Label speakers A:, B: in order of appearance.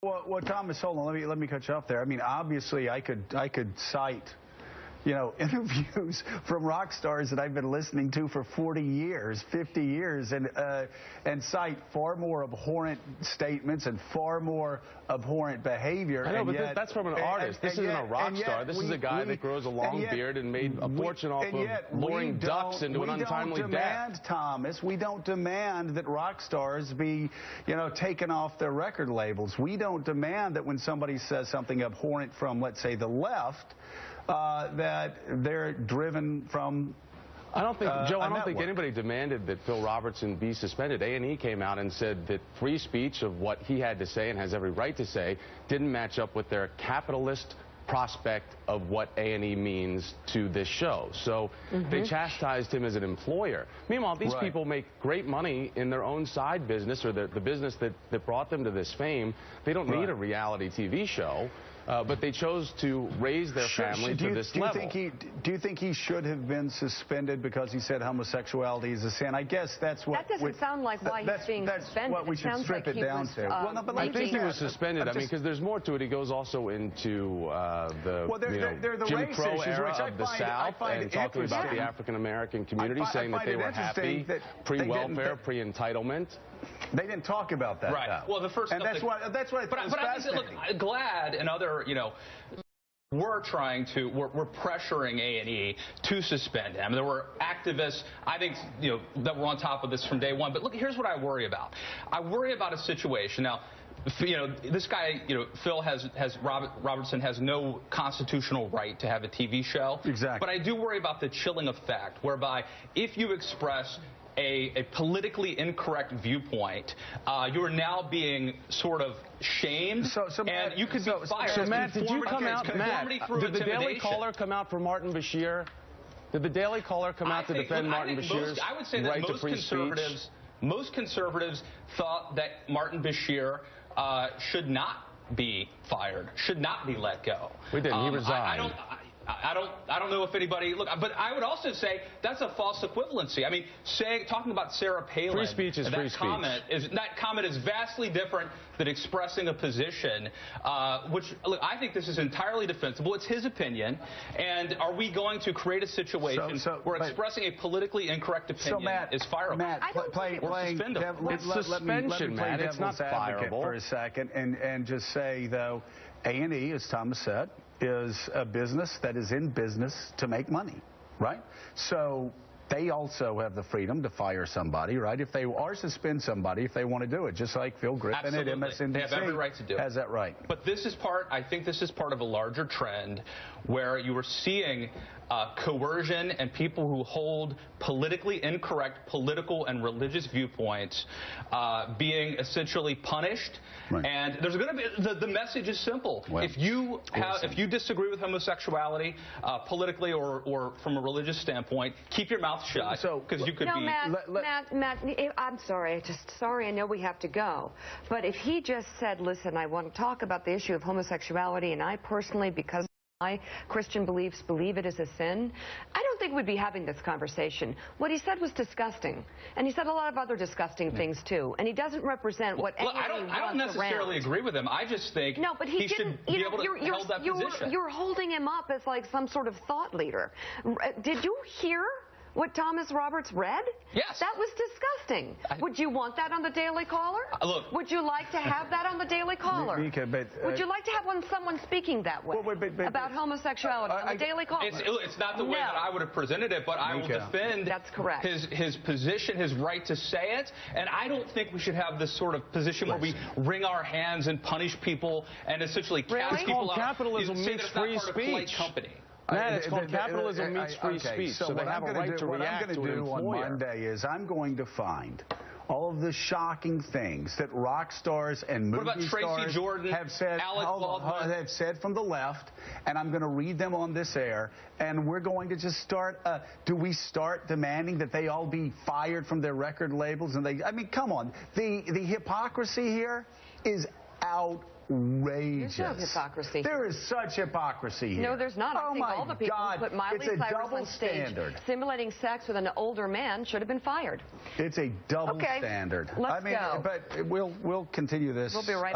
A: Well, Thomas, hold on. Let me cut you off there. I mean, obviously, I could cite, interviews from rock stars that I've been listening to for 40 years, 50 years, and cite far more abhorrent statements and far more abhorrent behavior.
B: I know, but that's from an artist. This isn't a rock star. This is a guy that grows a long beard and made a fortune off of luring ducks into an untimely death.
A: We don't demand, Thomas, we don't demand that rock stars be, taken off their record labels. We don't demand that when somebody says something abhorrent from, let's say, the left, that they're driven from
B: I don't think anybody demanded that Phil Robertson be suspended. A&E came out and said that free speech of what he had to say and has every right to say didn't match up with their capitalist prospect of what A&E means to this show. So they chastised him as an employer. Meanwhile, these people make great money in their own side business, or the business that brought them to this fame. They don't need a reality TV show. But they chose to raise their family to this level.
A: Do you think he should have been suspended because he said homosexuality is a sin? I guess that's what...
C: That doesn't sound like why he's being suspended.
A: That's what we should strip it down to.
B: I think he was suspended. I mean, because there's more to it. He goes also into the Jim Crow era of the South and talking about the African-American community, saying that they were happy, pre-welfare, pre-entitlement.
A: They didn't talk about that.
D: Right. Well, the first
A: and that's what I think.
D: Look, GLAAD and other, we're pressuring A&E to suspend him. There were activists, I think, that were on top of this from day one. But look, here's what I worry about. I worry about a situation now. This guy, Phil Robertson has no constitutional right to have a TV show.
A: Exactly.
D: But I do worry about the chilling effect, whereby if you express a politically incorrect viewpoint, you are now being sort of shamed, and you could be fired.
B: So, Matt, did you come out, did the Daily Caller come out for Martin Bashir? Did the Daily Caller come out to defend Martin Bashir's right to free speech?
D: Most conservatives thought that Martin Bashir should not be fired, should not be let go.
B: We didn't. He resigned.
D: I don't know if anybody but I would also say that's a false equivalency. I mean, talking about Sarah Palin,
B: free speech is free speech.
D: That comment is vastly different than expressing a position, which, look, I think this is entirely defensible. It's his opinion, and are we going to create a situation where expressing a politically incorrect opinion is fireable?
A: Matt,
B: it's suspension, Matt. It's not fireable.
A: For a second, and just say, though, A&E, as Thomas said, is a business that is in business to make money, right? So they also have the freedom to fire somebody, right? If they suspend somebody, if they want to do it, just like Phil Griffin at MSNBC.
D: They have every right to do it.
A: Has that right.
D: But this is I think this is part of a larger trend where you are seeing coercion and people who hold politically incorrect political and religious viewpoints being essentially punished.
A: Right.
D: And there's going to be the message is simple. Well, if you disagree with homosexuality politically or from a religious standpoint, keep your mouth shut, because you could be.
C: Matt, I'm sorry. I know we have to go. But if he just said, listen, I want to talk about the issue of homosexuality, and I personally, because my Christian beliefs believe it is a sin, I don't think we'd be having this conversation. What he said was disgusting, and he said a lot of other disgusting things too, and he doesn't represent what anyone wants around.
D: I don't necessarily agree with him. I just think he should be able to hold that position.
C: You're holding him up as like some sort of thought leader. Did you hear what Thomas Roberts read?
D: Yes.
C: That was disgusting. Would you want that on the Daily Caller?
D: Look.
C: Would you like to have that on the Daily Caller? Would you like to have someone speaking that way about homosexuality on the Daily Caller?
D: It's not the way that I would have presented it, but I will defend his position, his right to say it, and I don't think we should have this sort of position where we wring our hands and punish people and essentially cast people out.
B: Capitalism means free speech. Matt, it's called capitalism meets free speech, so they have a right to react to an employer.
A: What I'm going to do on Monday is I'm going to find all of the shocking things that rock stars and movie stars have said from the left, and I'm going to read them on this air, and we're going to just start, do we start demanding that they all be fired from their record labels? And I mean, come on. The hypocrisy here is outrageous.
C: There's no hypocrisy.
A: There is such hypocrisy here.
C: No, there's not. I think all the people who put Miley Cyrus on stage simulating sex with an older man should have been fired.
A: It's a double standard.
C: Let's go.
A: But we'll continue this.
C: We'll be right back.